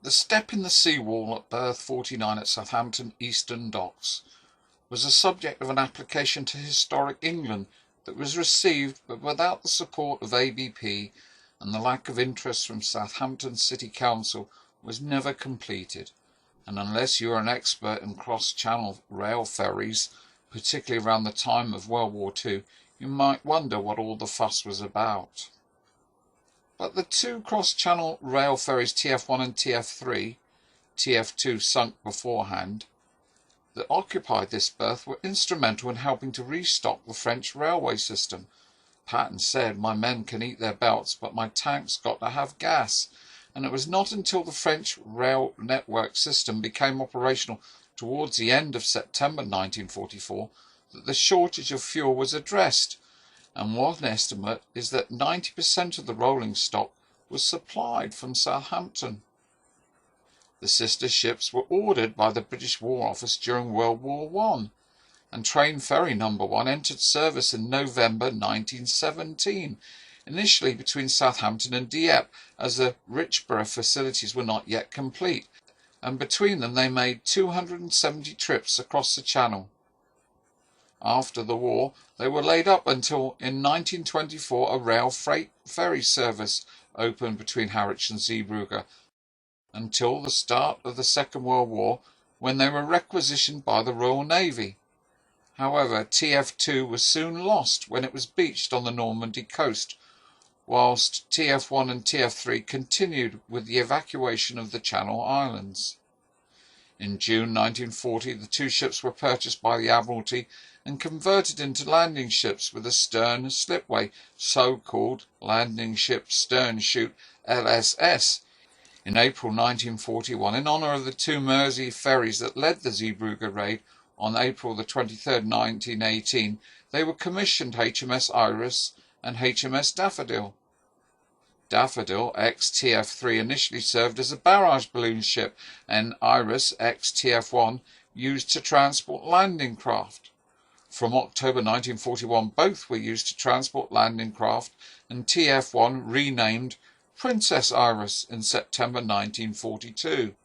The step in the seawall at Berth 49 at Southampton Eastern Docks was the subject of an application to Historic England that was received, but without the support of ABP, and the lack of interest from Southampton City Council was never completed. And unless you are an expert in cross-channel rail ferries, particularly around the time of World War II, you might wonder what all the fuss was about. But the two cross-channel rail ferries TF1 and TF3, TF2 sunk beforehand, that occupied this berth were instrumental in helping to restock the French railway system. Patton said, "My men can eat their belts, but my tanks got to have gas." And it was not until the French rail network system became operational towards the end of September 1944 that the shortage of fuel was addressed, and one estimate is that 90% of the rolling stock was supplied from Southampton. The sister ships were ordered by the British War Office during World War I, and Train Ferry No. 1 entered service in November 1917, initially between Southampton and Dieppe, as the Richborough facilities were not yet complete, and between them they made 270 trips across the Channel. After the war, they were laid up until in 1924 a rail freight ferry service opened between Harwich and Zeebrugge, until the start of the Second World War, when they were requisitioned by the Royal Navy. However, TF2 was soon lost when it was beached on the Normandy coast, whilst TF1 and TF3 continued with the evacuation of the Channel Islands. In June 1940, the two ships were purchased by the Admiralty and converted into landing ships with a stern slipway, so-called Landing Ship Stern Chute LSS, in April 1941, in honour of the two Mersey ferries that led the Zeebrugge raid. On April the 23rd, 1918, they were commissioned HMS Iris and HMS Daffodil. Daffodil, ex-TF3, initially served as a barrage balloon ship, and Iris, ex-TF1, used to transport landing craft. From October 1941, both were used to transport landing craft, and TF1 renamed Princess Iris in September 1942.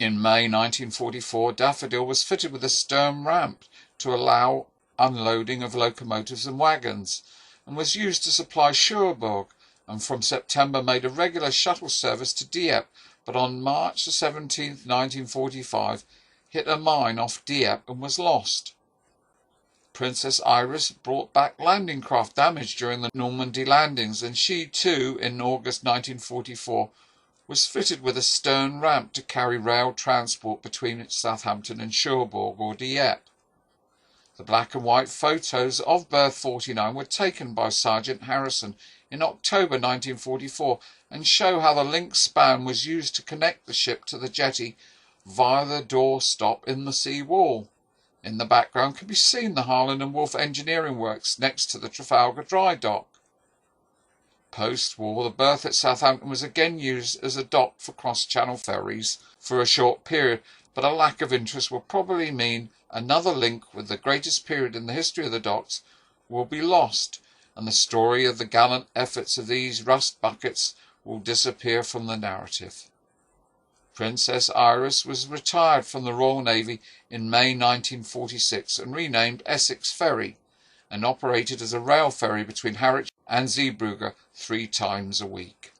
In May 1944, Daffodil was fitted with a stern ramp to allow unloading of locomotives and wagons, and was used to supply Cherbourg, and from September made a regular shuttle service to Dieppe, but on March 17, 1945, hit a mine off Dieppe and was lost. Princess Iris brought back landing craft damaged during the Normandy landings, and she too, in August 1944, was fitted with a stern ramp to carry rail transport between Southampton and Cherbourg or Dieppe. The black and white photos of Berth 49 were taken by Sergeant Harrison in October 1944 and show how the link span was used to connect the ship to the jetty via the door stop in the sea wall. In the background can be seen the Harland and Wolff engineering works next to the Trafalgar dry dock. Post-war, the berth at Southampton was again used as a dock for cross-channel ferries for a short period, but a lack of interest will probably mean another link with the greatest period in the history of the docks will be lost, and the story of the gallant efforts of these rust buckets will disappear from the narrative. Princess Iris was retired from the Royal Navy in May 1946 and renamed Essex Ferry, and operated as a rail ferry between Harwich and Zeebrugge 3 times a week.